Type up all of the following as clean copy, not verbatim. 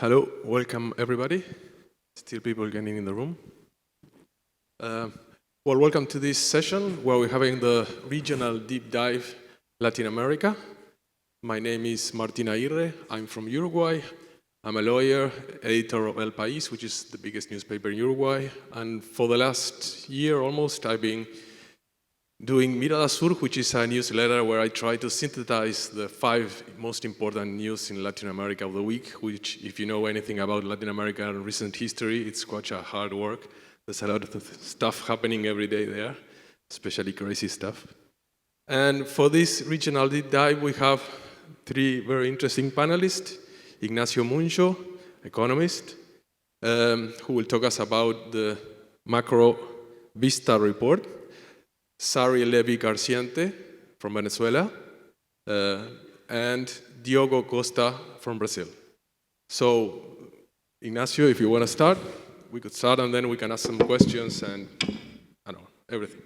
Hello, welcome everybody. Still people getting in the room. Well, welcome to this session where we're having the regional deep dive Latin America. My name is Martín Aguirre. I'm from Uruguay. I'm a lawyer, editor of El País, which is the biggest newspaper in Uruguay. And for the last year almost, I've been doing Mirada Sur, which is a newsletter where I try to synthesize the 5 most important news in Latin America of the week, which, if you know anything about Latin America and recent history, it's quite a hard work. There's a lot of stuff happening every day there, especially crazy stuff. And for this regional deep dive, we have 3 very interesting panelists. Ignacio Munyo, economist, who will talk us about the Macro Vista report. Sary Levy-Carciente from Venezuela, and Diogo Costa from Brazil. So, Ignacio, if you want to start, we could start and then we can ask some questions and, I don't know, everything.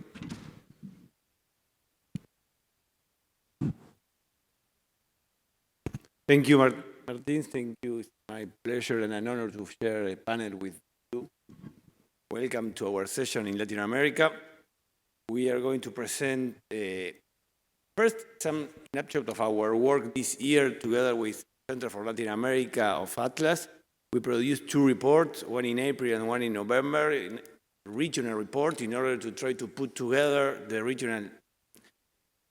Thank you, Martin. Thank you. It's my pleasure and an honor to share a panel with you. Welcome to our session in Latin America. We are going to present first some snapshot of our work this year together with Center for Latin America of Atlas. We produced 2 reports, one in April and one in November, a regional report in order to try to put together the regional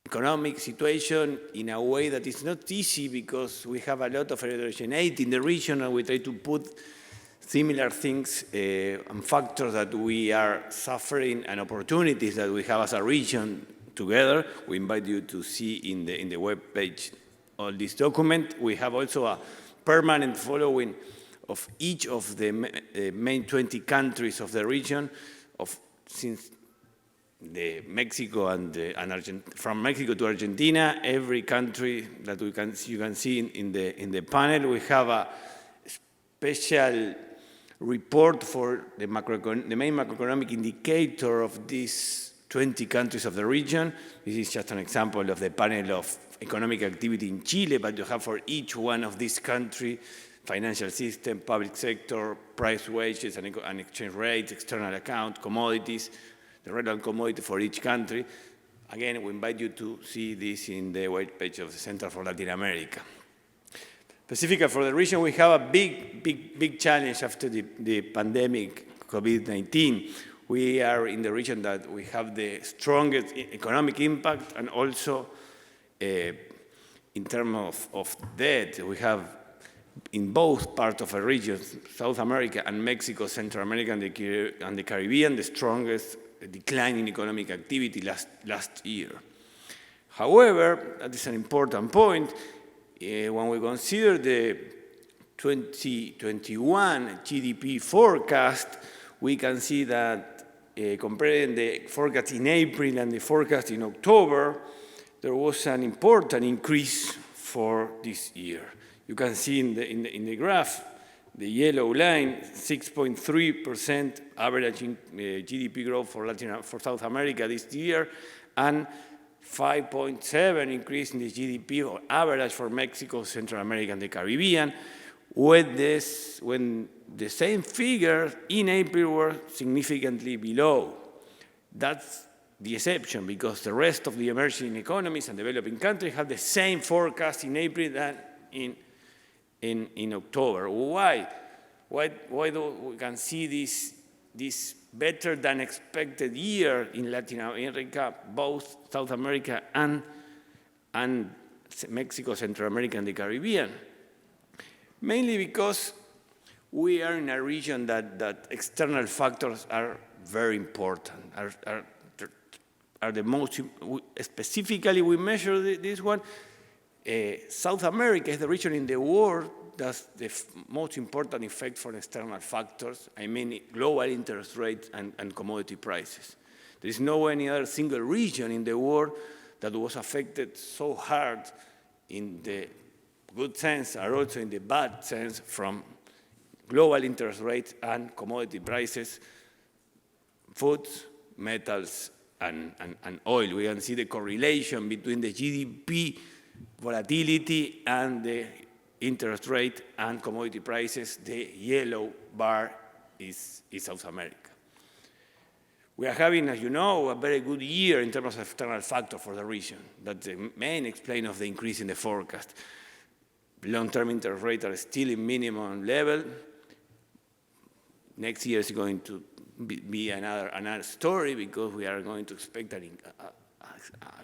economic situation in a way that is not easy because we have a lot of heterogeneity in the region and we try to put similar things and factors that we are suffering and opportunities that we have as a region together. We invite you to see in the web page all this document. We have also a permanent following of each of the main 20 countries of the region, since the Mexico and from Mexico to Argentina, every country that you can see in the panel. We have a special report for the main macroeconomic indicator of these 20 countries of the region. This is just an example of the panel of economic activity in Chile, but you have for each one of these countries, financial system, public sector, price, wages, and exchange rates, external account, commodities, the relevant commodity for each country. Again, we invite you to see this in the web page of the Center for Latin America. Specifically for the region, we have a big challenge after the pandemic, COVID-19. We are in the region that we have the strongest economic impact, and also in terms of debt, we have in both parts of the region, South America and Mexico, Central America and the Caribbean, the strongest decline in economic activity last year. However, that is an important point. When we consider the 2021 GDP forecast, we can see that comparing the forecast in April and the forecast in October, there was an important increase for this year. You can see in the graph, the yellow line, 6.3% average GDP growth for South America this year, and 5.7% increase in the GDP or average for Mexico, Central America, and the Caribbean, when the same figures in April were significantly below. That's the exception, because the rest of the emerging economies and developing countries have the same forecast in April than in October. Why? Why do we can see this better than expected year in Latin America, both South America and Mexico, Central America, and the Caribbean? Mainly because we are in a region that external factors are very important, are the most, specifically we measure this one. South America is the region in the world that's the most important effect for external factors, I mean global interest rates and commodity prices. There is no any other single region in the world that was affected so hard in the good sense and also in the bad sense from global interest rates and commodity prices, foods, metals, and oil. We can see the correlation between the GDP volatility and the interest rate and commodity prices. The yellow bar is South America. We are having, as you know, a very good year in terms of external factor for the region. That's the main explainer of the increase in the forecast. Long-term interest rates are still in minimum level. Next year is going to be another story because we are going to expect at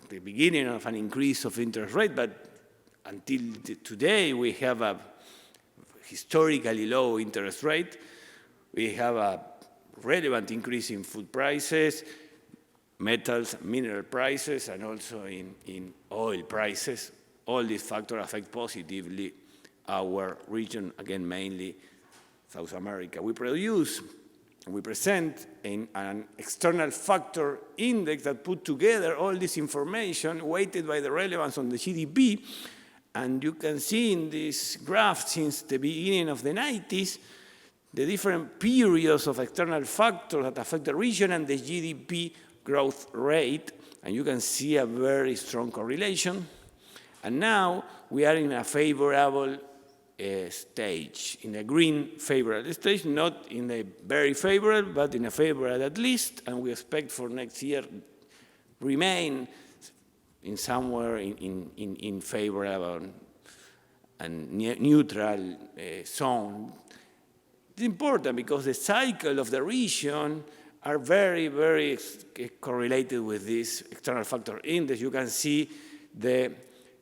the beginning of an increase of interest rate, but until today we have a historically low interest rate. We have a relevant increase in food prices, metals, mineral prices, and also in oil prices. All these factors affect positively our region, again, mainly South America. We present an external factor index that put together all this information weighted by the relevance on the GDP. And you can see in this graph since the beginning of the 90s, the different periods of external factors that affect the region and the GDP growth rate. And you can see a very strong correlation. And now we are in a favorable stage, in a green favorable stage, not in a very favorable, but in a favorable at least. And we expect for next year remain in somewhere in favorable and neutral zone. It's important because the cycle of the region are very, very correlated with this external factor index. You can see the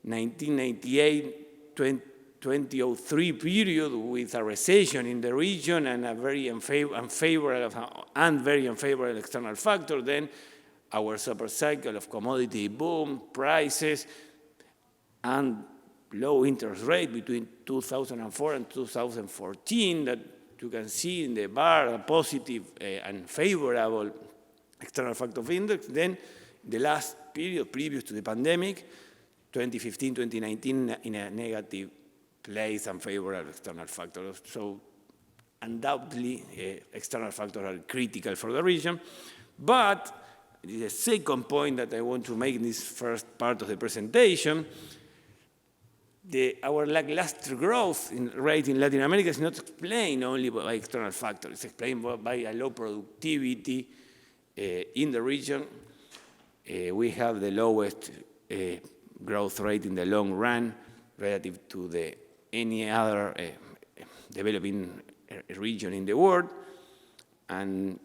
1998-2003 period with a recession in the region and a very unfavorable external factor. Then our super cycle of commodity boom, prices, and low interest rate between 2004 and 2014 that you can see in the bar, a positive and favorable external factor index. Then the last period previous to the pandemic, 2015, 2019, in a negative place and favorable external factors. So undoubtedly, external factors are critical for the region. But the second point that I want to make in this first part of the presentation, our lackluster growth rate in Latin America is not explained only by external factors. It's explained by a low productivity in the region. We have the lowest growth rate in the long run relative to any other developing region in the world. And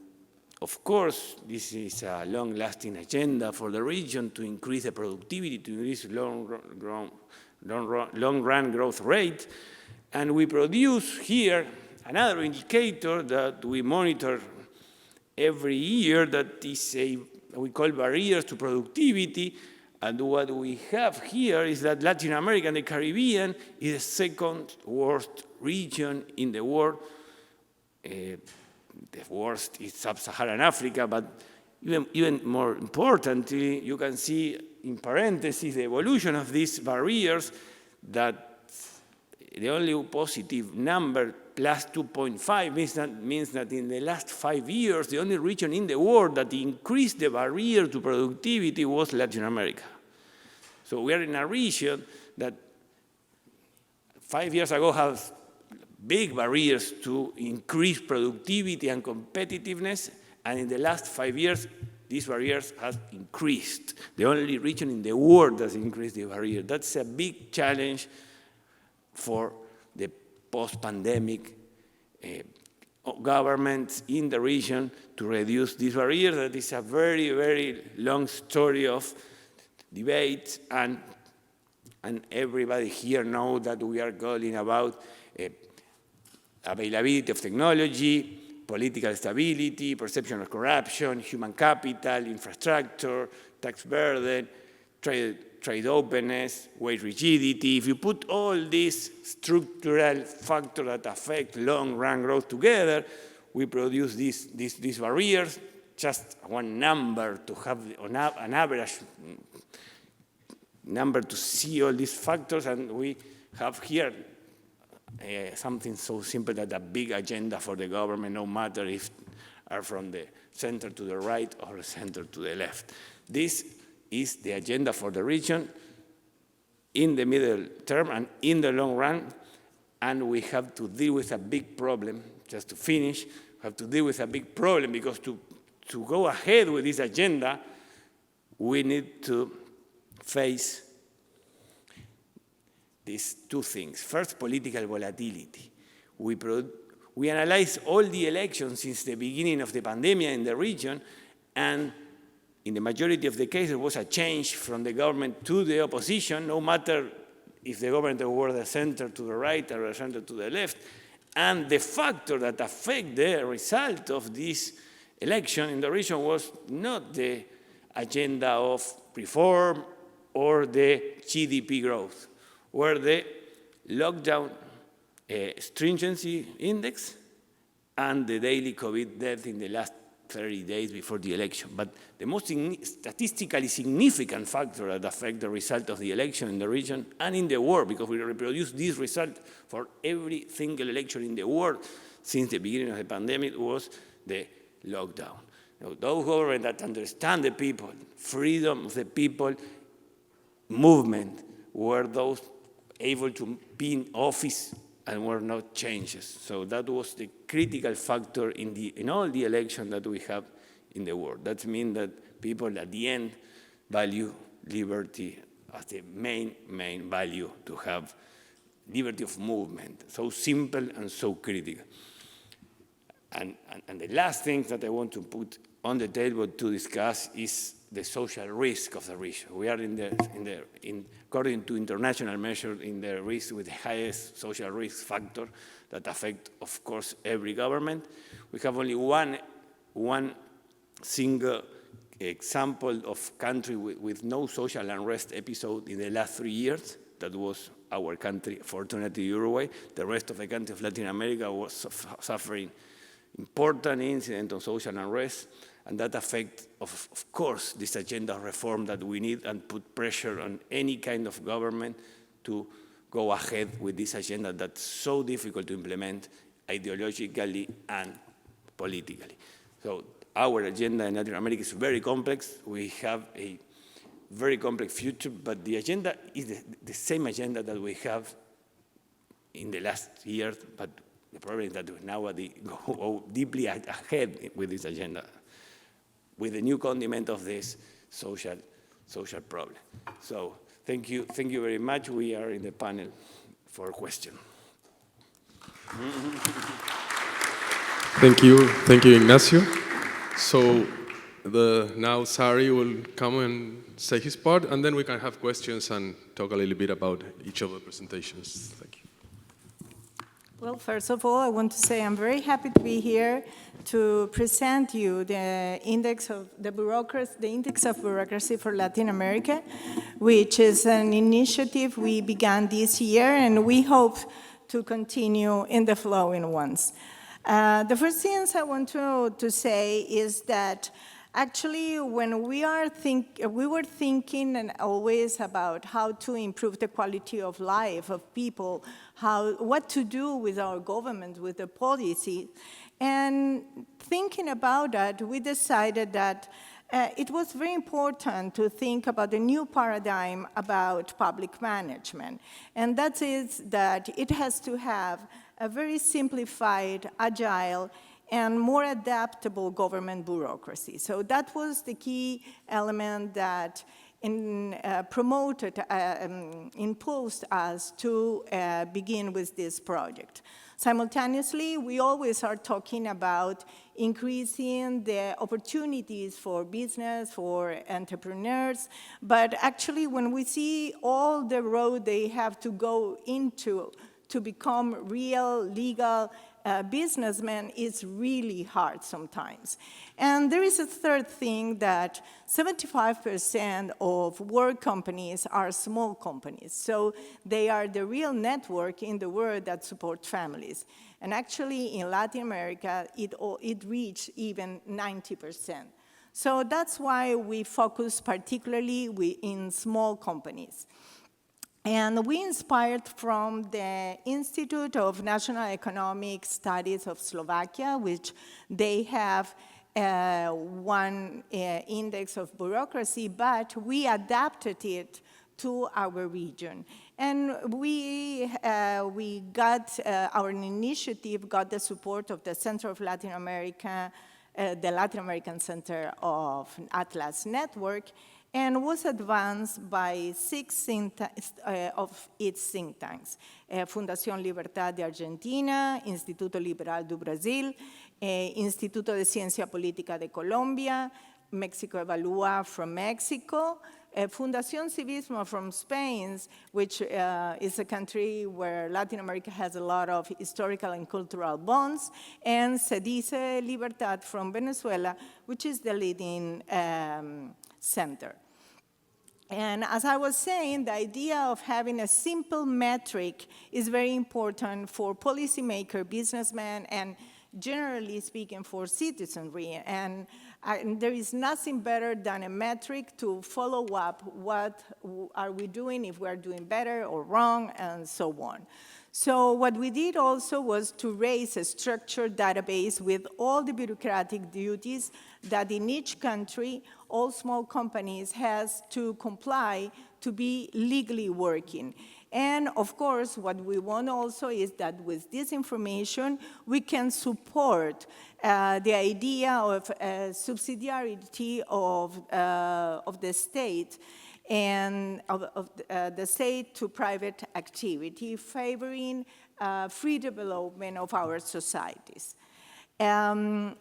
of course, this is a long-lasting agenda for the region to increase the productivity, to increase long-run growth rate. And we produce here another indicator that we monitor every year that is we call barriers to productivity. And what we have here is that Latin America and the Caribbean is the second worst region in the world. The worst is Sub-Saharan Africa, but even more importantly, you can see in parentheses the evolution of these barriers, that the only positive number, plus 2.5, means that in the last 5 years, the only region in the world that increased the barrier to productivity was Latin America. So we are in a region that 5 years ago had big barriers to increase productivity and competitiveness, and in the last 5 years, these barriers have increased. The only region in the world that has increased the barrier. That's a big challenge for the post-pandemic governments in the region to reduce these barriers. That is a very, very long story of debate, and everybody here knows that we are calling about availability of technology, political stability, perception of corruption, human capital, infrastructure, tax burden, trade openness, wage rigidity. If you put all these structural factors that affect long-run growth together, we produce these barriers. Just one number to have an average number to see all these factors, and we have here something so simple that a big agenda for the government, no matter if are from the center to the right or the center to the left. This is the agenda for the region in the middle term and in the long run. and we have to deal with a big problem. Just to finish, we have to deal with a big problem because to go ahead with this agenda, we need to face these two things. First, political volatility. We analyze all the elections since the beginning of the pandemic in the region, and in the majority of the cases, there was a change from the government to the opposition, no matter if the government were the center to the right or the center to the left. And the factor that affected the result of this election in the region was not the agenda of reform or the GDP growth, were the lockdown stringency index and the daily COVID death in the last 30 days before the election. But the most statistically significant factor that affected the result of the election in the region and in the world, because we reproduce this result for every single election in the world since the beginning of the pandemic, was the lockdown. Now, those governments that understand the people, freedom of the people, movement, were those able to be in office and were not changes. So that was the critical factor in all the elections that we have in the world. That means that people at the end value liberty as the main value to have liberty of movement. So simple and so critical. And the last thing that I want to put on the table to discuss is the social risk of the region. We are according to international measures, in the risk with the highest social risk factor that affect, of course, every government. We have only one single example of country with no social unrest episode in the last 3 years. That was our country, fortunately Uruguay. The rest of the country of Latin America was suffering important incident of social unrest, and that affects, of course, this agenda of reform that we need and put pressure on any kind of government to go ahead with this agenda that's so difficult to implement ideologically and politically. So our agenda in Latin America is very complex. We have a very complex future, but the agenda is the same agenda that we have in the last years, but the problem is that now we go deeply ahead with this agenda, with the new condiment of this social problem. So thank you very much. We are in the panel for questions. Thank you, Ignacio. So now Sary will come and say his part, and then we can have questions and talk a little bit about each of the presentations. Thank you. Well, first of all, I want to say I'm very happy to be here to present you the Index of Bureaucracy for Latin America, which is an initiative we began this year, and we hope to continue in the following ones. The first things I want to say is that actually, when we were thinking and always about how to improve the quality of life of people, what to do with our government, with the policy, and thinking about that, we decided that it was very important to think about a new paradigm about public management, and that is that it has to have a very simplified, agile, and more adaptable government bureaucracy. So that was the key element that impulsed us to begin with this project. Simultaneously, we always are talking about increasing the opportunities for business, for entrepreneurs, but actually when we see all the road they have to go into to become real, legal businessmen, it's really hard sometimes. And there is a third thing, that 75% of work companies are small companies. So they are the real network in the world that support families. And actually in Latin America, it reached even 90%. So that's why we focus particularly in small companies. And we inspired from the Institute of National Economic Studies of Slovakia, which they have one index of bureaucracy, but we adapted it to our region. And we got, our initiative got the support of the Center of Latin America, the Latin American Center of Atlas Network, and was advanced by 6 of its think tanks. Fundación Libertad de Argentina, Instituto Liberal do Brasil, Instituto de Ciencia Política de Colombia, Mexico Evalúa from Mexico, Fundación Civismo from Spain, which is a country where Latin America has a lot of historical and cultural bonds, and CEDICE Libertad from Venezuela, which is the leading center. And as I was saying, the idea of having a simple metric is very important for policymakers, businessmen, and generally speaking for citizenry. And there is nothing better than a metric to follow up what are we doing, if we're doing better or wrong, and so on. So what we did also was to raise a structured database with all the bureaucratic duties that in each country, all small companies has to comply to be legally working. And of course, what we want also is that with this information, we can support the idea of subsidiarity of the state and of the state to private activity, favoring free development of our societies. And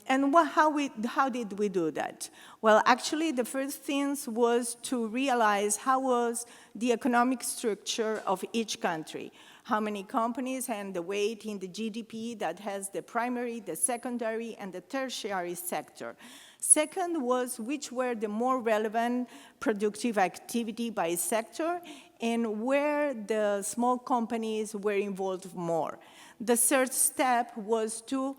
how did we do that? Well, actually, the first thing was to realize how was the economic structure of each country, how many companies and the weight in the GDP that has the primary, the secondary, and the tertiary sector. Second was which were the more relevant productive activity by sector and where the small companies were involved more. The third step was to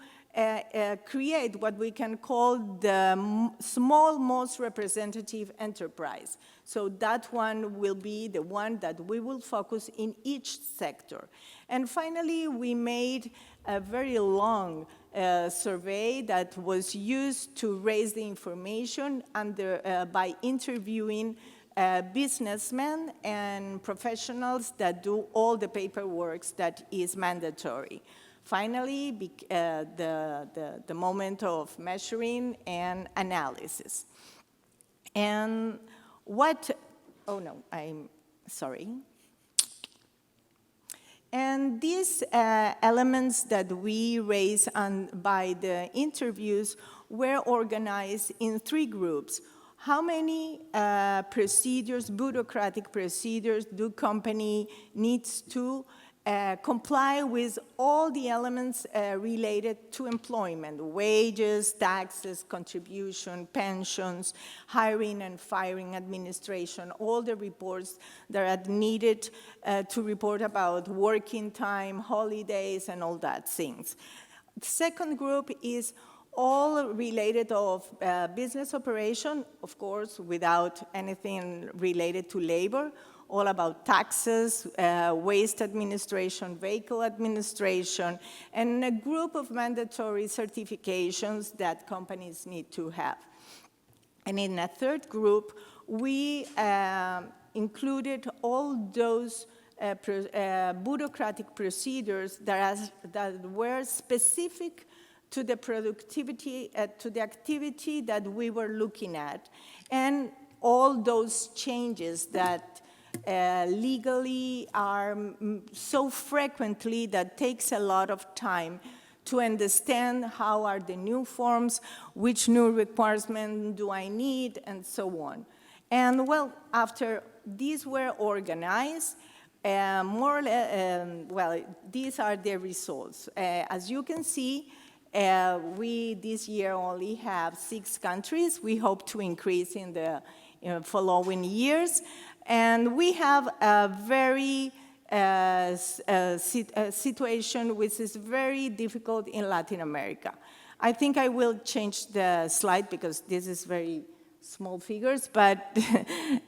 create what we can call the small, most representative enterprise. So that one will be the one that we will focus in each sector. And finally, we made a very long survey that was used to raise the information by interviewing businessmen and professionals that do all the paperwork that is mandatory. Finally, the moment of measuring and analysis. And I'm sorry. And these elements that we raised by the interviews were organized in 3 groups. How many procedures, bureaucratic procedures, do company needs to comply with all the elements related to employment, wages, taxes, contribution, pensions, hiring and firing administration, all the reports that are needed to report about working time, holidays, and all that things. The second group is all related of business operation, of course, without anything related to labor, all about taxes, waste administration, vehicle administration, and a group of mandatory certifications that companies need to have. And in a third group, we included all those bureaucratic procedures that were specific to the productivity, to the activity that we were looking at, and all those changes that legally are so frequently that takes a lot of time to understand how are the new forms, which new requirements do I need, and so on. And well, after these were organized, more or less, these are the results. As you can see, we this year only have 6 countries. We hope to increase in the following years. And we have a very situation which is very difficult in Latin America. I think I will change the slide because this is very small figures, but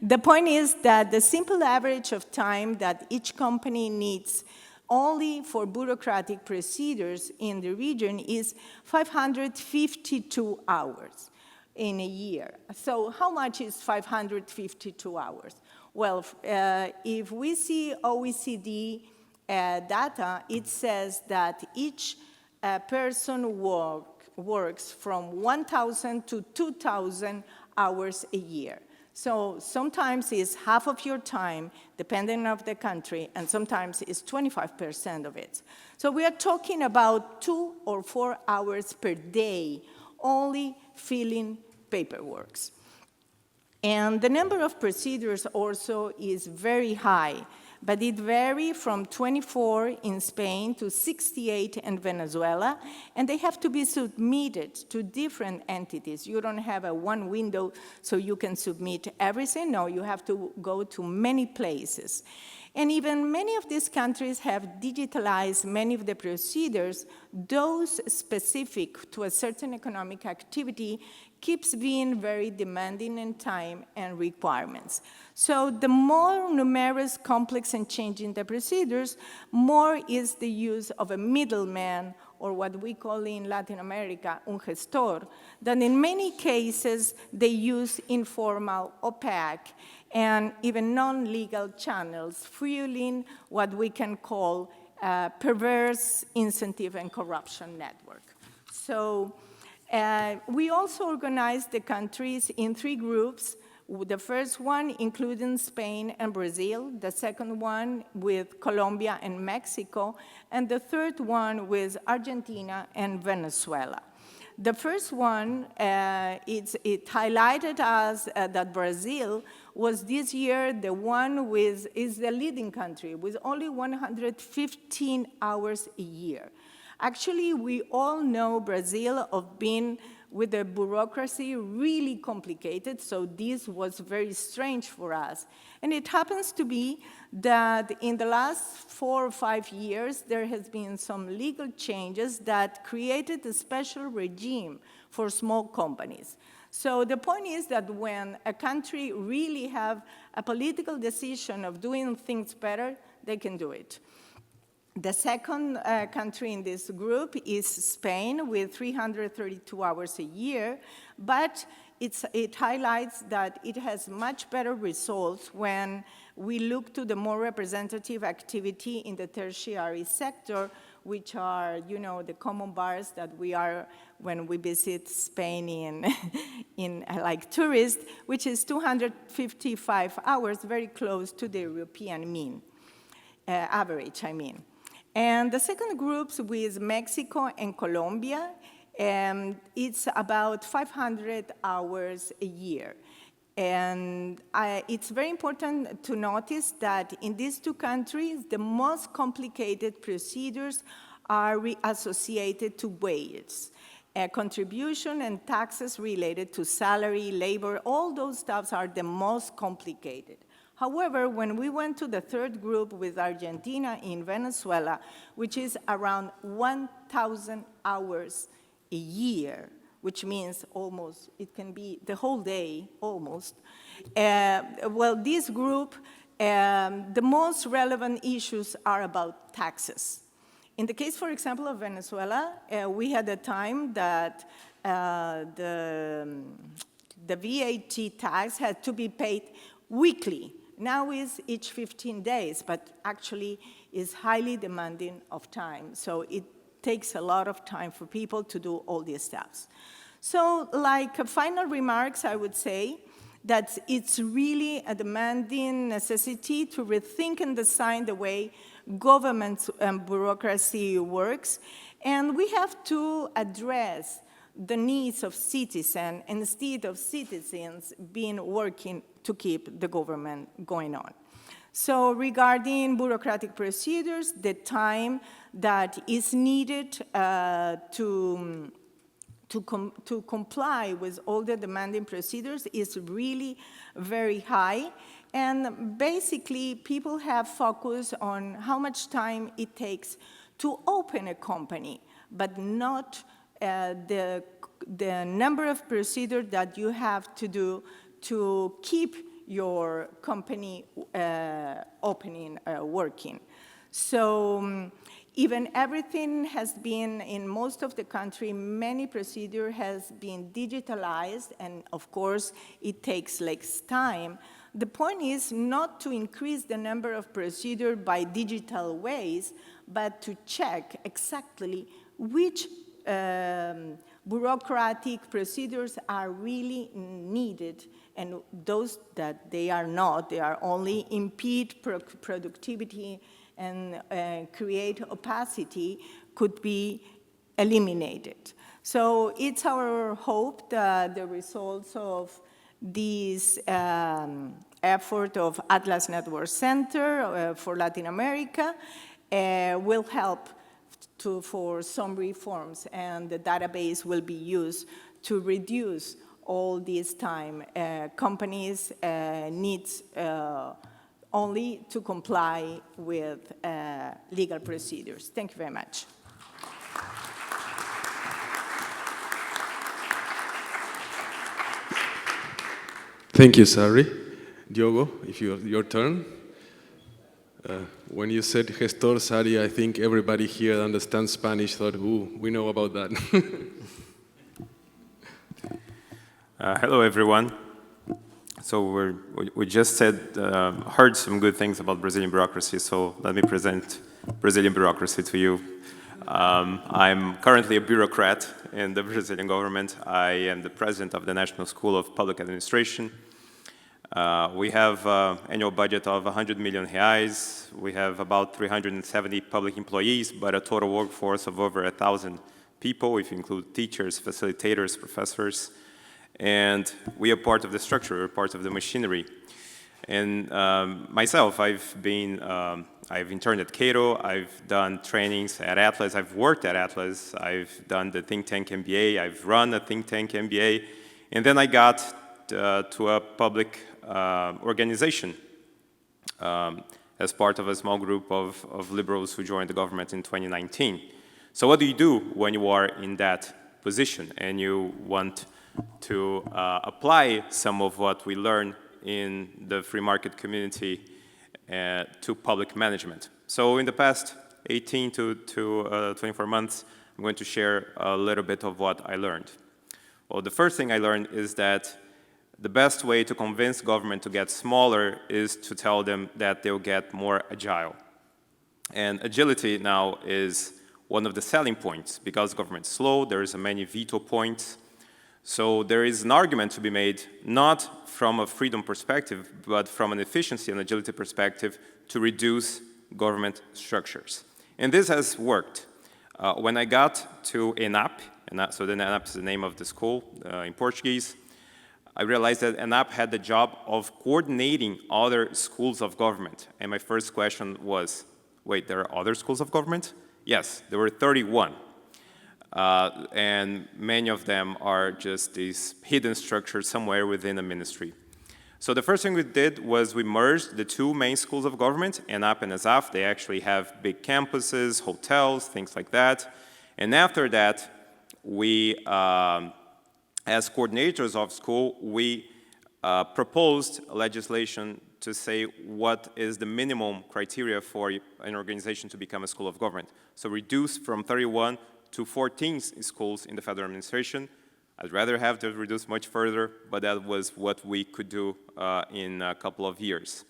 the point is that the simple average of time that each company needs only for bureaucratic procedures in the region is 552 hours in a year. So how much is 552 hours? Well, if we see OECD data, it says that each person works from 1,000 to 2,000 hours a year. So sometimes it's half of your time, depending on the country, and sometimes it's 25% of it. So we are talking about 2 or 4 hours per day only filling paperwork. And the number of procedures also is very high, but it varies from 24 in Spain to 68 in Venezuela, and they have to be submitted to different entities. You don't have a one window so you can submit everything. No, you have to go to many places. And even many of these countries have digitalized many of the procedures. Those specific to a certain economic activity keeps being very demanding in time and requirements. So the more numerous, complex, and changing the procedures, more is the use of a middleman, or what we call in Latin America, un gestor, that in many cases they use informal, opaque, and even non-legal channels, fueling what we can call perverse incentive and corruption network. So we also organize the countries in 3 groups. The first one including Spain and Brazil, the second one with Colombia and Mexico, and the third one with Argentina and Venezuela. The first one, it highlighted us that Brazil was this year the one is the leading country with only 115 hours a year. Actually, we all know Brazil of being with the bureaucracy really complicated, so this was very strange for us. And it happens to be that in the last 4 or 5 years, there has been some legal changes that created a special regime for small companies. So the point is that when a country really have a political decision of doing things better, they can do it. The second country in this group is Spain with 332 hours a year, but it highlights that it has much better results when we look to the more representative activity in the tertiary sector, which are, you know, the common bars that we are when we visit Spain in like tourists, which is 255 hours, very close to the European mean, average, I mean. And the second group with Mexico and Colombia, it's about 500 hours a year. And it's very important to notice that in these 2 countries, the most complicated procedures are associated to wages, contribution and taxes related to salary, labor, all those stuffs are the most complicated. However, when we went to the third group with Argentina in Venezuela, which is around 1,000 hours a year, which means almost, it can be the whole day, almost. Well, this group, the most relevant issues are about taxes. In the case, for example, of Venezuela, we had a time that the VAT tax had to be paid weekly. Now is each 15 days, but actually is highly demanding of time. So it takes a lot of time for people to do all these steps. So like final remarks, I would say that it's really a demanding necessity to rethink and design the way government and bureaucracy works. And we have to address the needs of citizens instead of citizens being working to keep the government going on. So regarding bureaucratic procedures, the time that is needed to comply with all the demanding procedures is really very high. And basically, people have focused on how much time it takes to open a company, but not the number of procedures that you have to do to keep your company opening, working. So even everything has been, in most of the country, many procedure has been digitalized, and of course, it takes less time. The point is not to increase the number of procedures by digital ways, but to check exactly which bureaucratic procedures are really needed, and those that they are not, they are only impede productivity and create opacity, could be eliminated. So it's our hope that the results of this effort of Atlas Network Center for Latin America will help for some reforms, and the database will be used to reduce all this time. Companies needs only to comply with legal procedures. Thank you very much. Thank you, Sary. Diogo, if your turn. When you said gestor, Sary, I think everybody here that understands Spanish thought, ooh, we know about that. Hello, everyone. So we just heard some good things about Brazilian bureaucracy, so let me present Brazilian bureaucracy to you. I'm currently a bureaucrat in the Brazilian government. I am the president of the National School of Public Administration. We have an annual budget of 100 million reais. We have about 370 public employees, but a total workforce of over 1,000 people, if you include teachers, facilitators, professors. And we are part of the structure, we're part of the machinery. And myself, I've interned at Cato, I've done trainings at Atlas, I've worked at Atlas, I've done the think tank MBA, I've run a think tank MBA, and then I got to a public organization as part of a small group of liberals who joined the government in 2019. So what do you do when you are in that position and you want to apply some of what we learn in the free market community to public management? So in the past 18 to 24 months, I'm going to share a little bit of what I learned. Well, the first thing I learned is that the best way to convince government to get smaller is to tell them that they'll get more agile. And agility now is one of the selling points. Because government's slow, there is many veto points. So there is an argument to be made, not from a freedom perspective, but from an efficiency and agility perspective to reduce government structures. And this has worked. When I got to ENAP, so then ENAP is the name of the school in Portuguese, I realized that ENAP had the job of coordinating other schools of government. And my first question was, wait, there are other schools of government? Yes, there were 31. And many of them are just these hidden structures somewhere within a ministry. So the first thing we did was we merged the two main schools of government, ENAP and ESAF. They actually have big campuses, hotels, things like that. And after that, we, as coordinators of school, we proposed legislation to say what is the minimum criteria for an organization to become a school of government. So reduce from 31 to 14 schools in the federal administration. I'd rather have to reduce much further, but that was what we could do in a couple of years.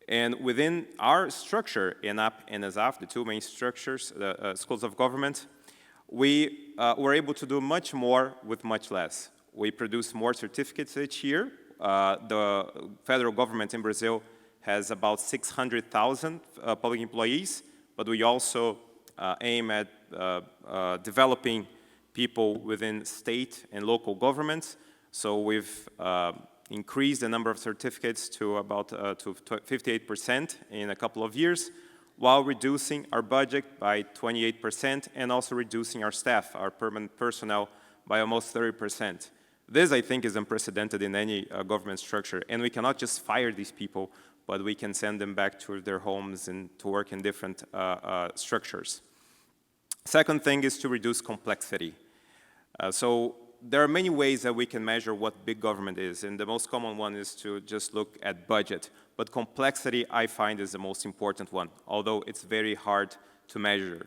And within our structure, ENAP and ESAF, the two main structures, schools of government, we were able to do much more with much less. We produce more certificates each year. The federal government in Brazil has about 600,000 public employees, but we also aim at developing people within state and local governments. So we've increased the number of certificates to about 58% in a couple of years, while reducing our budget by 28% and also reducing our staff, our permanent personnel, by almost 30%. This, I think, is unprecedented in any government structure, and we cannot just fire these people, but we can send them back to their homes and to work in different structures. Second thing is to reduce complexity. So there are many ways that we can measure what big government is, and the most common one is to just look at budget. But complexity, I find, is the most important one, although it's very hard to measure.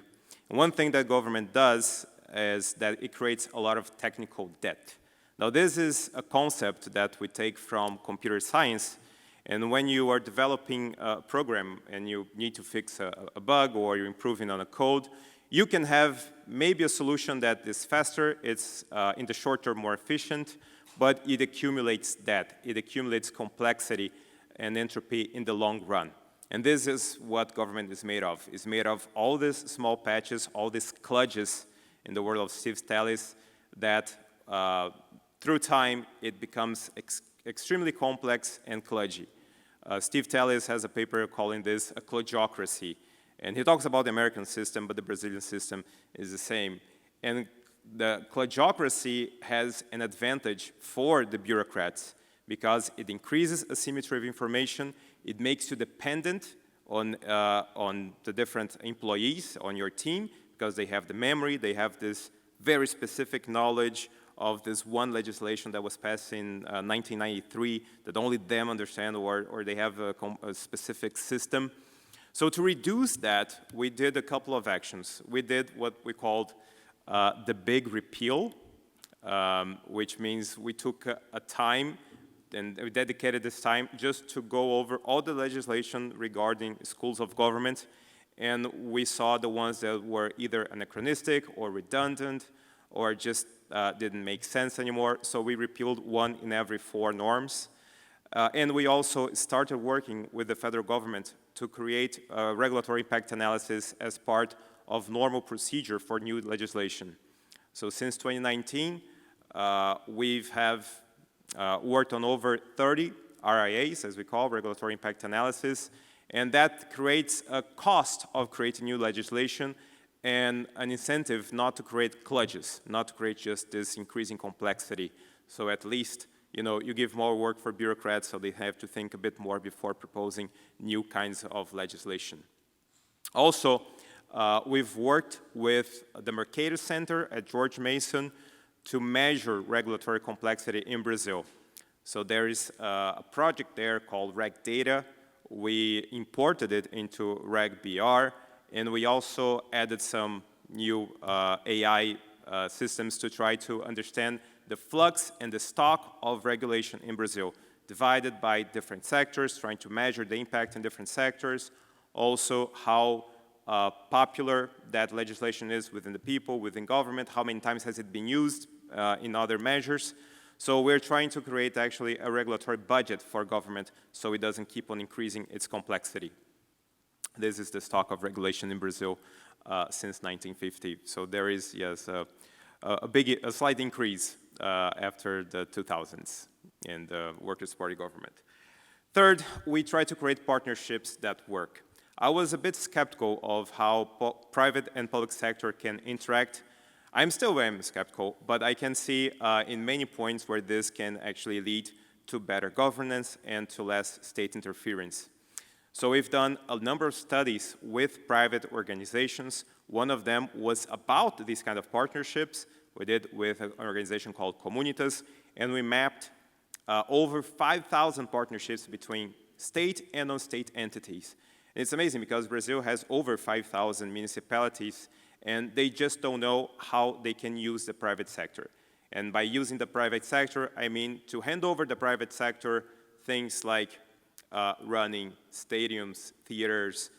And one thing that government does is that it creates a lot of technical debt. Now, this is a concept that we take from computer science, And when you are developing a program and you need to fix a bug or you're improving on a code, you can have maybe a solution that is faster, it's in the short term more efficient, but it accumulates debt. It accumulates complexity and entropy in the long run. And this is what government is made of. It's made of all these small patches, all these kludges in the world of Steve Tallis that through time it becomes extremely complex and kludgy. Steve Tallis has a paper calling this a kludgeocracy. And he talks about the American system, but the Brazilian system is the same. And the kludgeocracy has an advantage for the bureaucrats because it increases asymmetry of information, it makes you dependent on the different employees on your team because they have the memory, they have this very specific knowledge of this one legislation that was passed in 1993 that only them understand, or they have a specific system. So to reduce that, we did a couple of actions. We did what we called the big repeal, which means we took a time and we dedicated this time just to go over all the legislation regarding schools of government, and we saw the ones that were either anachronistic or redundant or just didn't make sense anymore, so we repealed 1 in every 4 norms. And we also started working with the federal government to create a regulatory impact analysis as part of normal procedure for new legislation. So since 2019, we have worked on over 30 RIAs, as we call, regulatory impact analysis, and that creates a cost of creating new legislation and an incentive not to create kludges, not to create just this increasing complexity. So at least, you give more work for bureaucrats, so they have to think a bit more before proposing new kinds of legislation. Also, we've worked with the Mercator Center at George Mason to measure regulatory complexity in Brazil. So there is a project there called Reg Data. We imported it into Reg BR, and we also added some new AI systems to try to understand the flux and the stock of regulation in Brazil, divided by different sectors, trying to measure the impact in different sectors, also how popular that legislation is within the people, within government, how many times has it been used in other measures. So we're trying to create actually a regulatory budget for government so it doesn't keep on increasing its complexity. This is the stock of regulation in Brazil since 1950. So there is, yes, a slight increase after the 2000s in the Workers' Party government. Third, we try to create partnerships that work. I was a bit skeptical of how private and public sector can interact. I'm still very skeptical, but I can see in many points where this can actually lead to better governance and to less state interference. So we've done a number of studies with private organizations. One of them was about these kind of partnerships. We did with an organization called Comunitas, and we mapped over 5,000 partnerships between state and non-state entities. And it's amazing because Brazil has over 5,000 municipalities, and they just don't know how they can use the private sector. And by using the private sector, I mean to hand over the private sector things like running stadiums, theaters,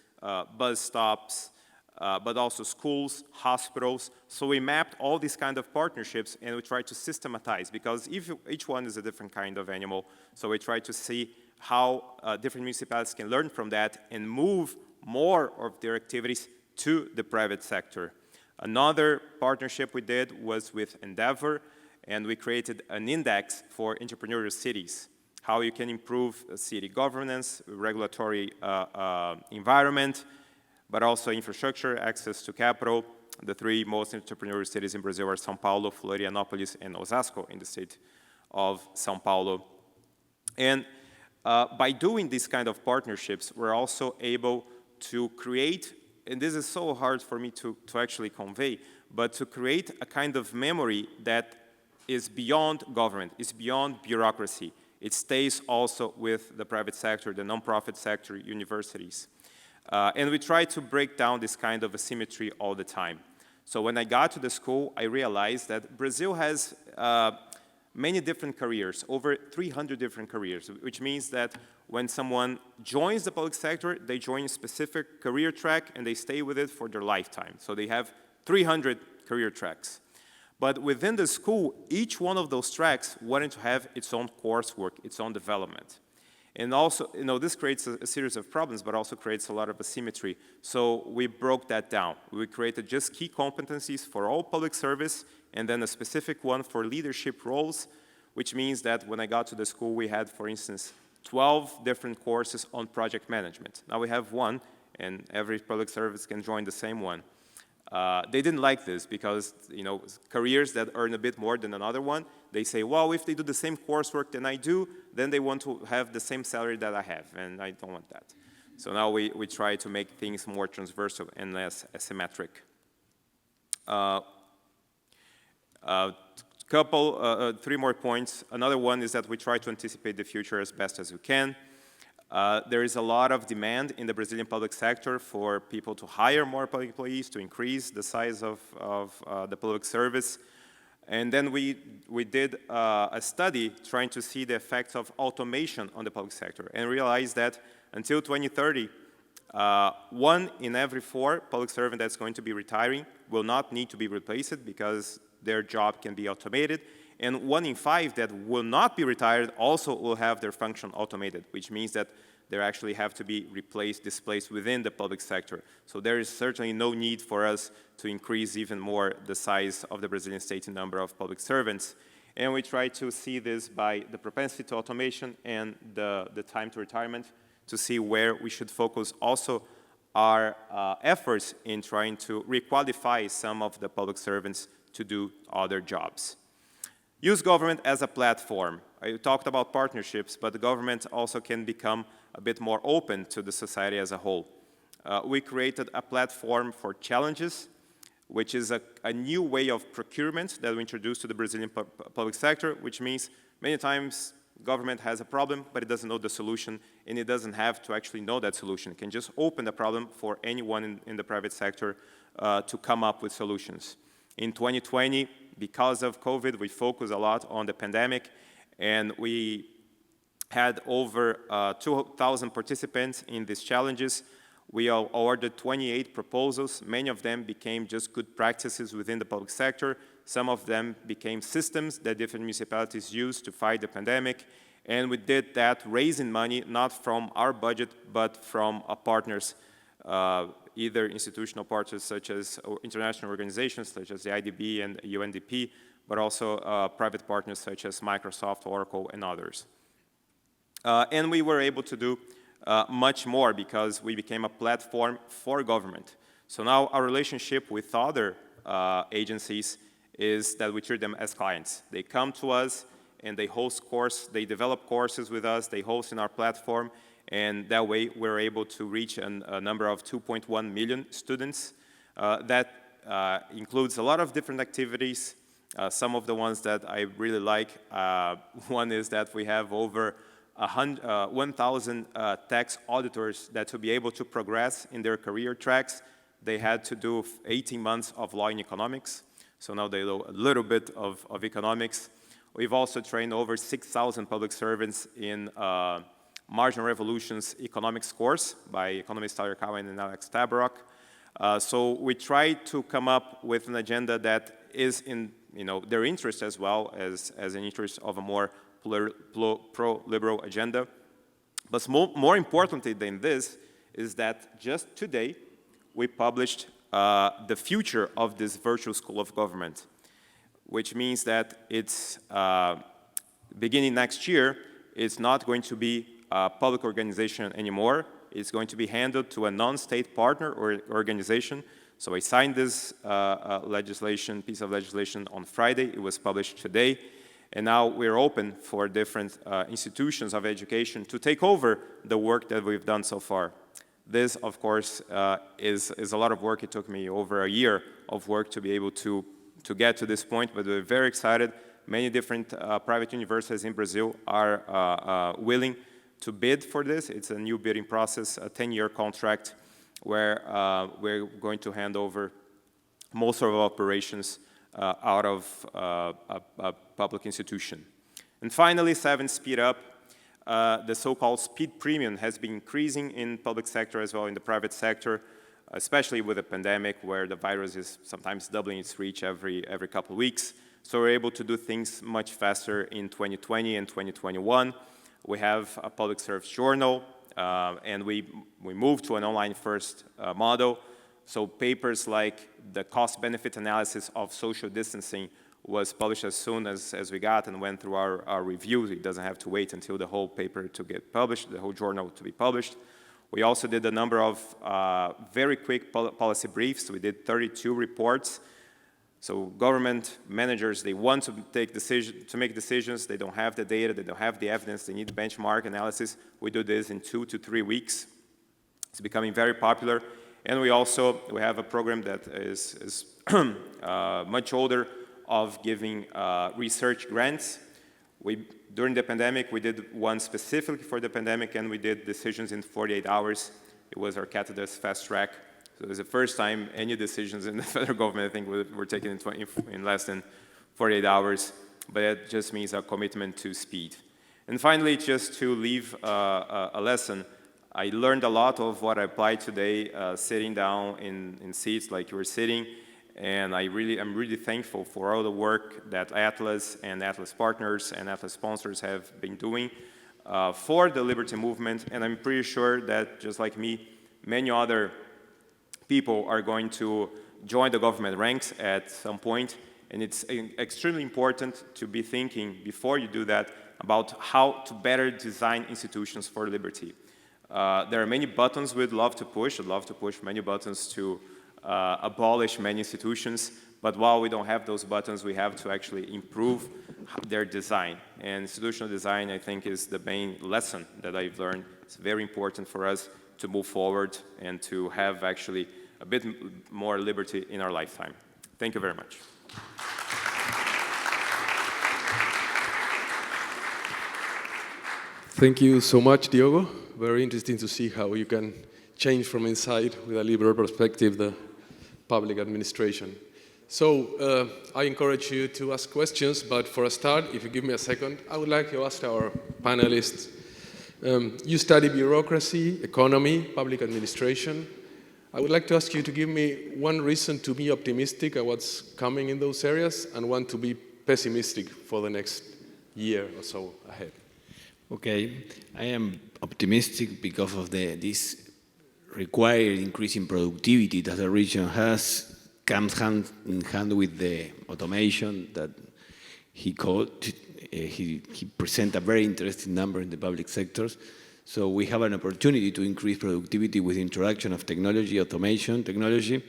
bus stops, but also schools, hospitals. So we mapped all these kind of partnerships and we tried to systematize because each one is a different kind of animal. So we tried to see how different municipalities can learn from that and move more of their activities to the private sector. Another partnership we did was with Endeavor, and we created an index for entrepreneurial cities, how you can improve city governance, regulatory environment, but also infrastructure, access to capital. The 3 most entrepreneurial cities in Brazil are São Paulo, Florianópolis, and Osasco in the state of São Paulo. And by doing these kind of partnerships, we're also able to create, and this is so hard for me to actually convey, but to create a kind of memory that is beyond government, is beyond bureaucracy. It stays also with the private sector, the nonprofit sector, universities. And we try to break down this kind of asymmetry all the time. So when I got to the school, I realized that Brazil has many different careers, over 300 different careers, which means that when someone joins the public sector, they join a specific career track and they stay with it for their lifetime. So they have 300 career tracks. But within the school, each one of those tracks wanted to have its own coursework, its own development. And also, this creates a series of problems, but also creates a lot of asymmetry. So we broke that down. We created just key competencies for all public service, and then a specific one for leadership roles, which means that when I got to the school, we had, for instance, 12 different courses on project management. Now we have one, and every public service can join the same one. They didn't like this because, careers that earn a bit more than another one, they say, well, if they do the same coursework than I do, then they want to have the same salary that I have, and I don't want that. So now we try to make things more transversal and less asymmetric. Three more points. Another one is that we try to anticipate the future as best as we can. There is a lot of demand in the Brazilian public sector for people to hire more public employees, to increase the size of the public service. And then we did a study trying to see the effects of automation on the public sector and realized that until 2030, 1 in every 4 public servant that's going to be retiring will not need to be replaced because their job can be automated. And 1 in 5 that will not be retired also will have their function automated, which means that they actually have to be displaced within the public sector. So there is certainly no need for us to increase even more the size of the Brazilian state in number of public servants. And we try to see this by the propensity to automation and the time to retirement to see where we should focus also our efforts in trying to requalify some of the public servants to do other jobs. Use government as a platform. I talked about partnerships, but the government also can become a bit more open to the society as a whole. We created a platform for challenges, which is a new way of procurement that we introduced to the Brazilian public sector, which means many times government has a problem, but it doesn't know the solution, and it doesn't have to actually know that solution. It can just open the problem for anyone in the private sector to come up with solutions. In 2020, because of COVID, we focused a lot on the pandemic, and we had over 2,000 participants in these challenges. We awarded 28 proposals. Many of them became just good practices within the public sector. Some of them became systems that different municipalities used to fight the pandemic. And we did that raising money, not from our budget, but from our partners, either institutional partners such as international organizations such as the IDB and UNDP, but also private partners such as Microsoft, Oracle, and others. And we were able to do much more because we became a platform for government. So now our relationship with other agencies is that we treat them as clients. They come to us and they they develop courses with us, they host in our platform, and that way we're able to reach a number of 2.1 million students. That includes a lot of different activities. Some of the ones that I really like, one is that we have over 1,000 tax auditors that to be able to progress in their career tracks, they had to do 18 months of law in economics. So now they know a little bit of economics. We've also trained over 6,000 public servants in Marginal Revolutions economics course by economist Tyler Cowen and Alex Tabarrok. So we try to come up with an agenda that is in their interest as well as an interest of a more pro-liberal agenda. But more importantly than this is that just today we published the future of this virtual school of government, which means that it's beginning next year, it's not going to be a public organization anymore. It's going to be handed to a non-state partner or organization. So I signed this piece of legislation on Friday. It was published today. And now we're open for different institutions of education to take over the work that we've done so far. This, of course, is a lot of work. It took me over a year of work to be able to get to this point, but we're very excited. Many different private universities in Brazil are willing to bid for this. It's a new bidding process, a 10-year contract where we're going to hand over most of our operations out of a public institution. And finally, 7, speed up. The so-called speed premium has been increasing in public sector as well in the private sector, especially with the pandemic where the virus is sometimes doubling its reach every couple of weeks. So we're able to do things much faster in 2020 and 2021. We have a public service journal, and we moved to an online first model. So papers like the cost-benefit analysis of social distancing was published as soon as we got and went through our review. It doesn't have to wait until the whole paper to get published, the whole journal to be published. We also did a number of very quick policy briefs. We did 32 reports. So government managers, they want to make decisions. They don't have the data, they don't have the evidence, they need benchmark analysis. We do this in 2 to 3 weeks. It's becoming very popular. And we have a program that is much older of giving research grants. During the pandemic, we did one specifically for the pandemic, and we did decisions in 48 hours. It was our Cátedras Fast Track. So it was the first time any decisions in the federal government, I think, were taken in less than 48 hours. But it just means a commitment to speed. And finally, just to leave a lesson, I learned a lot of what I applied today, sitting down in seats like you were sitting. And I'm really thankful for all the work that Atlas and Atlas partners and Atlas sponsors have been doing for the liberty movement. And I'm pretty sure that, just like me, many other people are going to join the government ranks at some point. And it's extremely important to be thinking, before you do that, about how to better design institutions for liberty. There are many buttons we'd love to push. I'd love to push many buttons to abolish many institutions, but while we don't have those buttons, we have to actually improve their design. And institutional design, I think, is the main lesson that I've learned. It's very important for us to move forward and to have actually a bit more liberty in our lifetime. Thank you very much. Thank you so much, Diogo. Very interesting to see how you can change from inside with a liberal perspective the public administration. So I encourage you to ask questions, but for a start, if you give me a second, I would like to ask our panelists. You study bureaucracy, economy, public administration. I would like to ask you to give me one reason to be optimistic at what's coming in those areas and one to be pessimistic for the next year or so ahead. Okay, I am optimistic because of this required increase in productivity that the region has, comes hand in hand with the automation that he called. He presented a very interesting number in the public sectors. So we have an opportunity to increase productivity with the introduction of technology, automation technology.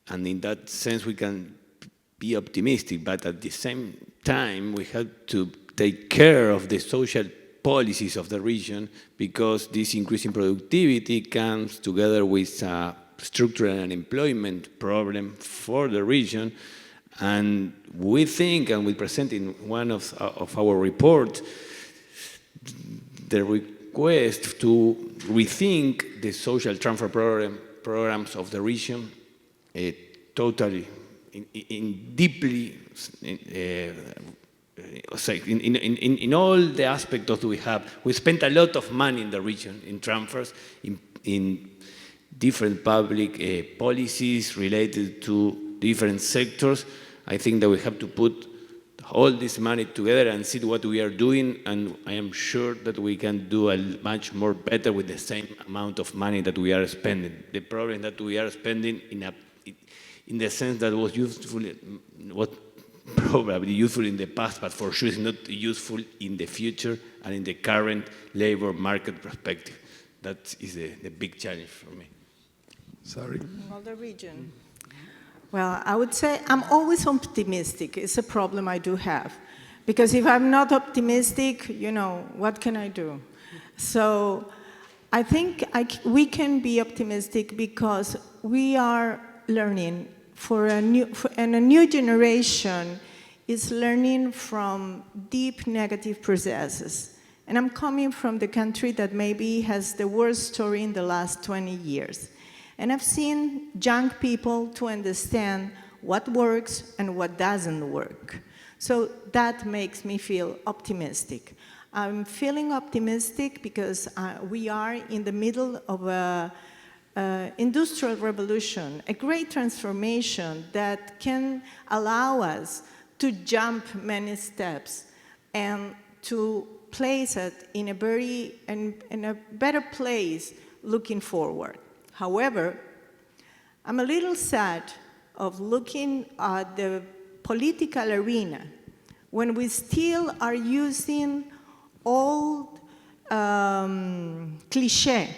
And in that sense, we can be optimistic, but at the same time, we have to take care of the social policies of the region, because this increase in productivity comes together with a structural unemployment problem for the region. And we think, and we present in one of our reports, the request to rethink the social transfer programs of the region totally, deeply, in all the aspects that we have. We spent a lot of money in the region in transfers, in different public policies related to different sectors. I think that we have to put all this money together and see what we are doing, and I am sure that we can do a much more better with the same amount of money that we are spending. The problem that we are spending in the sense that was useful, what probably useful in the past, but for sure is not useful in the future and in the current labor market perspective. That is the big challenge for me. Sorry. Another region. Well, I would say I'm always optimistic. It's a problem I do have. Because if I'm not optimistic, what can I do? So I think we can be optimistic because we are learning and a new generation is learning from deep negative processes. And I'm coming from the country that maybe has the worst story in the last 20 years. And I've seen young people to understand what works and what doesn't work. So that makes me feel optimistic. I'm feeling optimistic because we are in the middle of a industrial revolution, a great transformation that can allow us to jump many steps and to place it in a better place looking forward. However, I'm a little sad of looking at the political arena when we still are using old cliché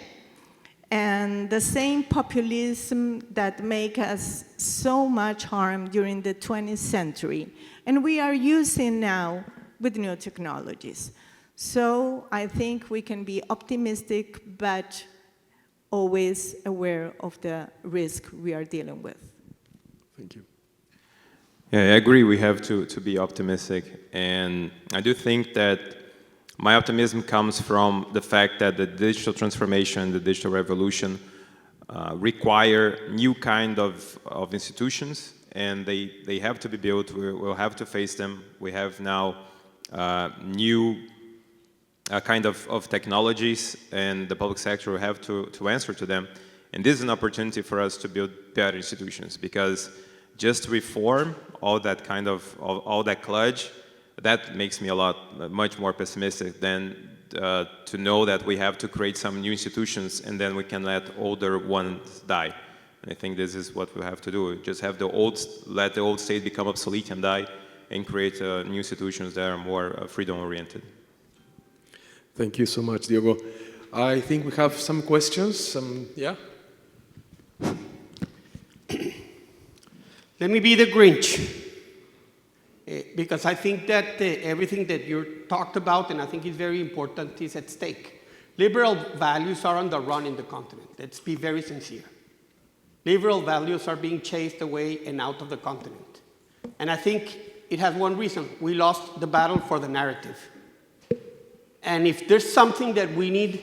and the same populism that make us so much harm during the 20th century, and we are using now with new technologies. So I think we can be optimistic, but always aware of the risk we are dealing with. Thank you. Yeah, I agree. We have to be optimistic, and I do think that my optimism comes from the fact that the digital transformation, the digital revolution, require new kind of institutions, and they have to be built. We'll have to face them. We have now new kind of technologies, and the public sector will have to answer to them. And this is an opportunity for us to build better institutions, because just reform all that kind of all that kludge, that makes me much more pessimistic than to know that we have to create some new institutions and then we can let older ones die. And I think this is what we have to do. Just have let the old state become obsolete and die, and create new institutions that are more freedom-oriented. Thank you so much, Diogo. I think we have some questions. Yeah? Let me be the Grinch, because I think that everything that you talked about, and I think is very important, is at stake. Liberal values are on the run in the continent. Let's be very sincere. Liberal values are being chased away and out of the continent. And I think it has one reason. We lost the battle for the narrative. And if there's something that we need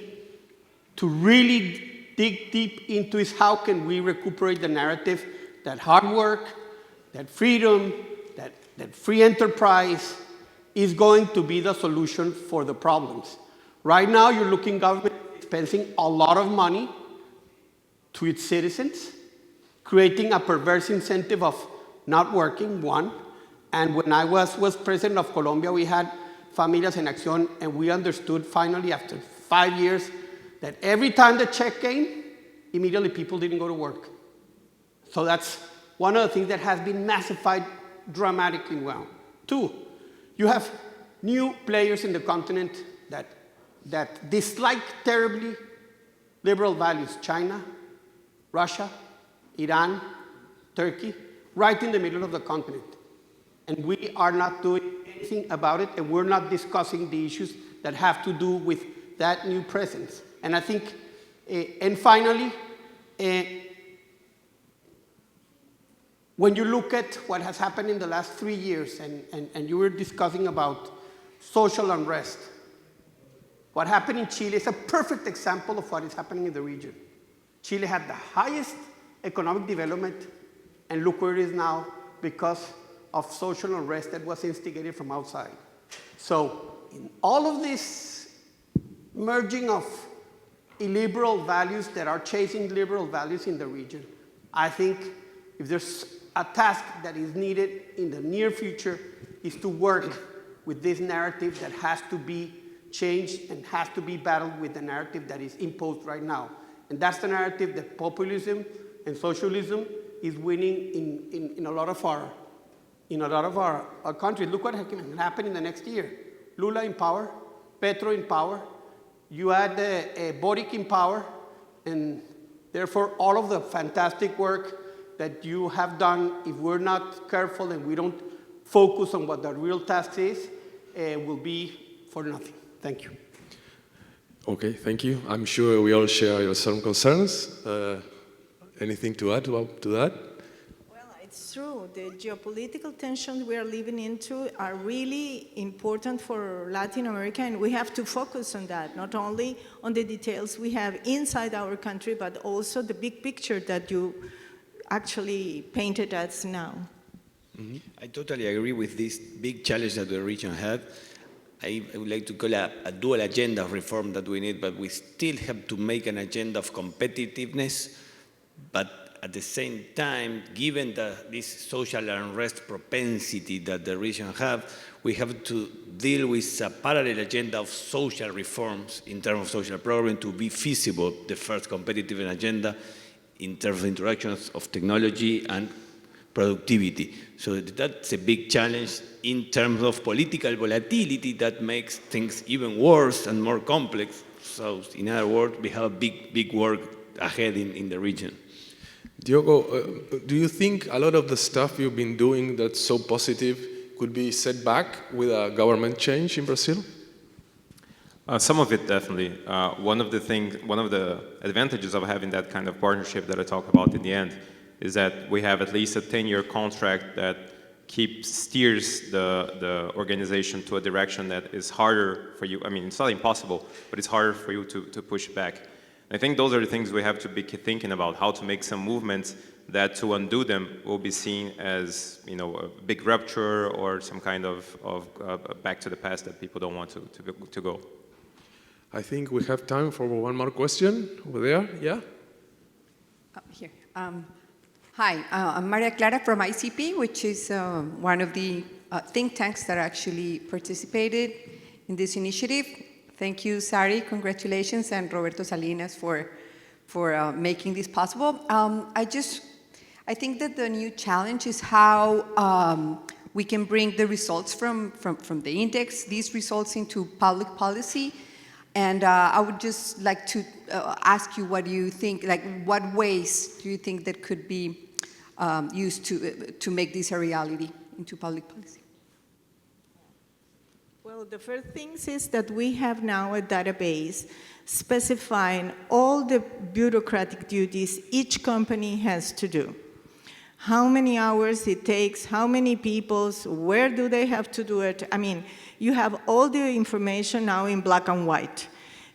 to really dig deep into, is how can we recuperate the narrative that hard work, that freedom, that free enterprise is going to be the solution for the problems. Right now, you're looking government spending a lot of money to its citizens, creating a perverse incentive of not working, one. And when I was president of Colombia, we had Familias en Acción, and we understood finally after 5 years that every time the check came, immediately people didn't go to work. So that's one of the things that has been massified dramatically well. Two, you have new players in the continent that dislike terribly liberal values. China, Russia, Iran, Turkey, right in the middle of the continent. And we are not doing anything about it, and we're not discussing the issues that have to do with that new presence. And I think, and finally, when you look at what has happened in the last 3 years, and you were discussing about social unrest, what happened in Chile is a perfect example of what is happening in the region. Chile had the highest economic development, and look where it is now because of social unrest that was instigated from outside. So in all of this merging of illiberal values that are chasing liberal values in the region, I think if there's a task that is needed in the near future is to work with this narrative that has to be changed and has to be battled with the narrative that is imposed right now. And that's the narrative that populism and socialism is winning in a lot of our countries. Look what can happen in the next year. Lula in power, Petro in power, you add Boric in power, and therefore all of the fantastic work that you have done, if we're not careful and we don't focus on what the real task is, will be for nothing. Thank you. Okay, thank you. I'm sure we all share your some concerns. Anything to add to that? Well, it's true. The geopolitical tensions we are living into are really important for Latin America, and we have to focus on that, not only on the details we have inside our country, but also the big picture that you actually painted us now. I totally agree with this big challenge that the region had. I would like to call a dual agenda of reform that we need, but we still have to make an agenda of competitiveness. But at the same time, given this social unrest propensity that the region have, we have to deal with a parallel agenda of social reforms in terms of social program to be feasible, the first competitive agenda in terms of interactions of technology and productivity. So that's a big challenge in terms of political volatility that makes things even worse and more complex. So in other words, we have big work ahead in the region. Diogo, do you think a lot of the stuff you've been doing that's so positive could be set back with a government change in Brazil? Some of it, definitely. One of the advantages of having that kind of partnership that I talk about in the end is that we have at least a 10-year contract that steers the organization to a direction that is harder for you. I mean, it's not impossible, but it's harder for you to push back. I think those are the things we have to be thinking about, how to make some movements that to undo them will be seen as, you know, a big rupture or some kind of back to the past that people don't want to go. I think we have time for one more question. Over there, yeah? Here. Hi, I'm Maria Clara from ICP, which is one of the think tanks that actually participated in this initiative. Thank you, Sary, congratulations, and Roberto Salinas for making this possible. I think that the new challenge is how we can bring the results from the index, these results into public policy. And I would just like to ask you, what do you think, like what ways do you think that could be used to make this a reality into public policy? Well, the first thing is that we have now a database specifying all the bureaucratic duties each company has to do. How many hours it takes, how many people, where do they have to do it? I mean, you have all the information now in black and white.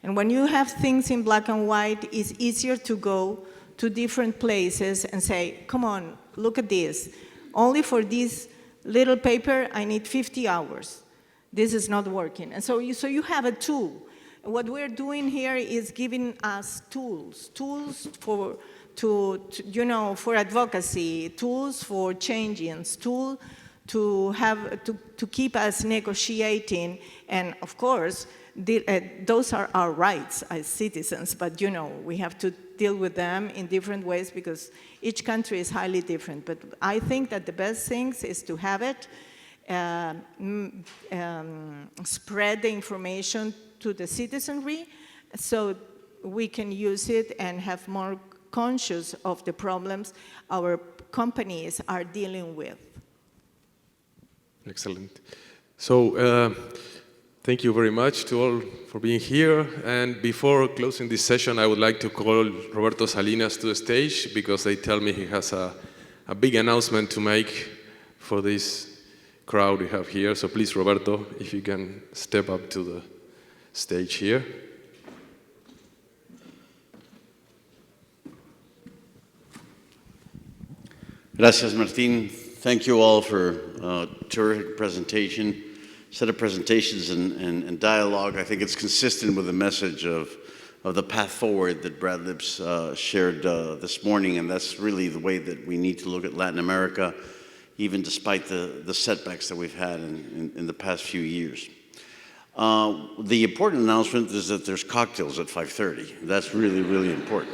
And when you have things in black and white, it's easier to go to different places and say, come on, look at this. Only for this little paper, I need 50 hours. This is not working. And so you have a tool. What we're doing here is giving us tools for advocacy, tools for changing, tools to keep us negotiating. And of course, those are our rights as citizens, but we have to deal with them in different ways because each country is highly different. But I think that the best thing is to have it, spread the information to the citizenry so we can use it and have more conscious of the problems our companies are dealing with. Excellent. So thank you very much to all for being here. And before closing this session, I would like to call Roberto Salinas to the stage because they tell me he has a big announcement to make for this crowd we have here. So please, Roberto, if you can step up to the stage here. Gracias, Martín. Thank you all for a terrific presentation, set of presentations and dialogue. I think it's consistent with the message of the path forward that Brad Lips shared this morning, and that's really the way that we need to look at Latin America, even despite the setbacks that we've had in the past few years. The important announcement is that there's cocktails at 5:30. That's really, really important.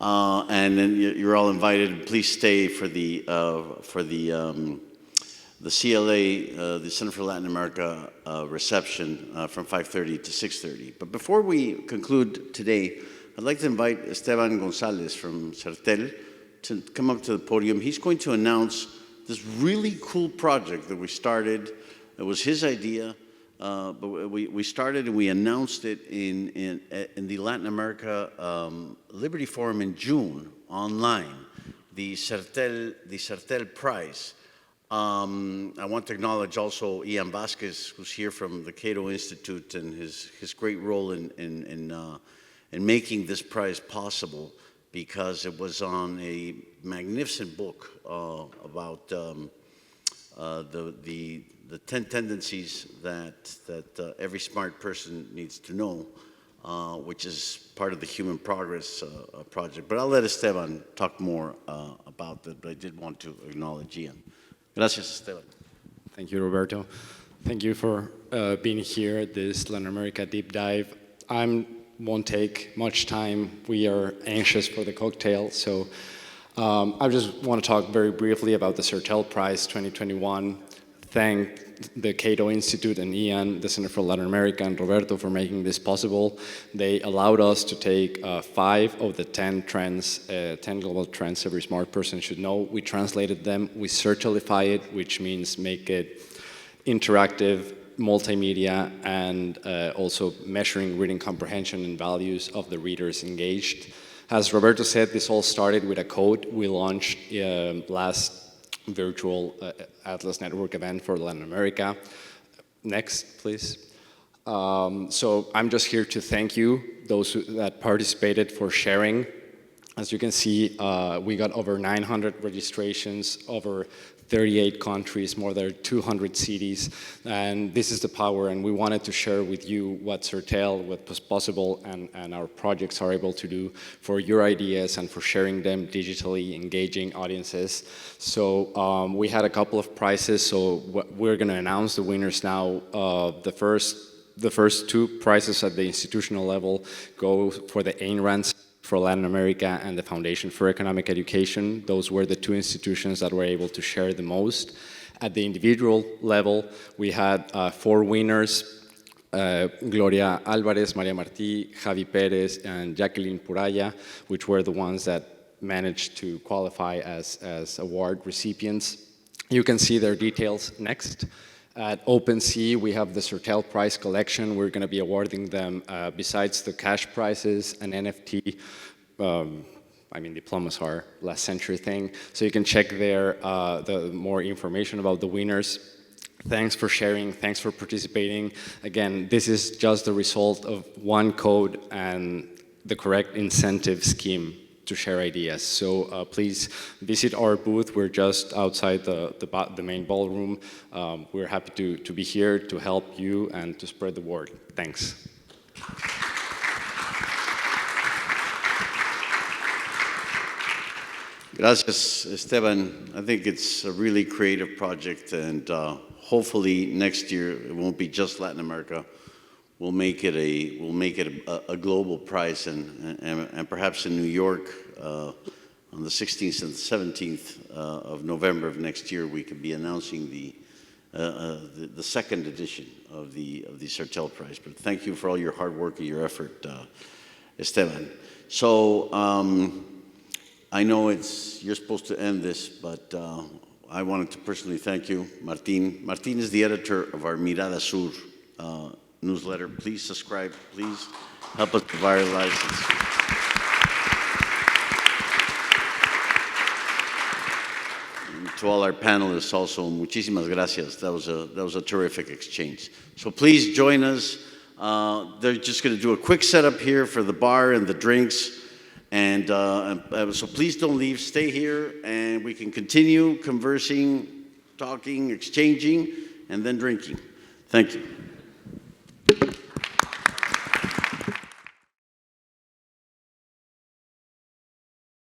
And then you're all invited. Please stay for the CLA, the Center for Latin America reception from 5:30 to 6:30. But before we conclude today, I'd like to invite Esteban Gonzalez from CERTEL to come up to the podium. He's going to announce this really cool project that we started. It was his idea, but we started and we announced it in the Latin America Liberty Forum in June online, the CERTEL Prize. I want to acknowledge also Ian Vasquez, who's here from the Cato Institute, and his great role in making this prize possible. because it was on a magnificent book about the 10 tendencies that every smart person needs to know, which is part of the Human Progress Project. But I'll let Esteban talk more about that, but I did want to acknowledge Ian. Gracias, Esteban. Thank you, Roberto. Thank you for being here at this Latin America deep dive. Won't take much time. We are anxious for the cocktail, so I just want to talk very briefly about the CERTEL Prize 2021. Thank the Cato Institute and Ian, the Center for Latin America, and Roberto for making this possible. They allowed us to take 5 of the 10 trends, 10 global trends every smart person should know. We translated them, we CERTELify it, which means make it interactive, multimedia, and also measuring reading comprehension and values of the readers engaged. As Roberto said, this all started with a code we launched last virtual Atlas Network event for Latin America. Next, please. So I'm just here to thank you, those that participated, for sharing. As you can see, we got over 900 registrations, over 38 countries, more than 200 cities, and this is the power, and we wanted to share with you what CERTEL, what was possible, and our projects are able to do for your ideas and for sharing them digitally, engaging audiences. So we had a couple of prizes, so we're going to announce the winners now. The first 2 prizes at the institutional level go for the Ayn Rand for Latin America and the Foundation for Economic Education. Those were the 2 institutions that were able to share the most. At the individual level, we had 4 winners, Gloria Alvarez, Maria Martí, Javi Perez, and Jacqueline Puraya, which were the ones that managed to qualify as award recipients. You can see their details next. At OpenSea, we have the CERTEL Prize collection. We're going to be awarding them, besides the cash prizes, an NFT. Diplomas are last century thing. So you can check there the more information about the winners. Thanks for sharing. Thanks for participating. Again, this is just the result of one code and the correct incentive scheme to share ideas. So please visit our booth. We're just outside the main ballroom. We're happy to be here to help you and to spread the word. Thanks. Gracias, Esteban. I think it's a really creative project, and hopefully next year it won't be just Latin America. We'll make it a global prize, and perhaps in New York on the 16th and 17th of November of next year, we could be announcing the second edition of the CERTEL Prize. But thank you for all your hard work and your effort, Esteban. So I know you're supposed to end this, but I wanted to personally thank you, Martín. Martín is the editor of our Mirada Sur newsletter. Please subscribe. Please help us to viralize this. And to all our panelists also, muchísimas gracias. That was a terrific exchange. So please join us. They're just going to do a quick setup here for the bar and the drinks. And so please don't leave. Stay here, and we can continue conversing, talking, exchanging, and then drinking. Thank you.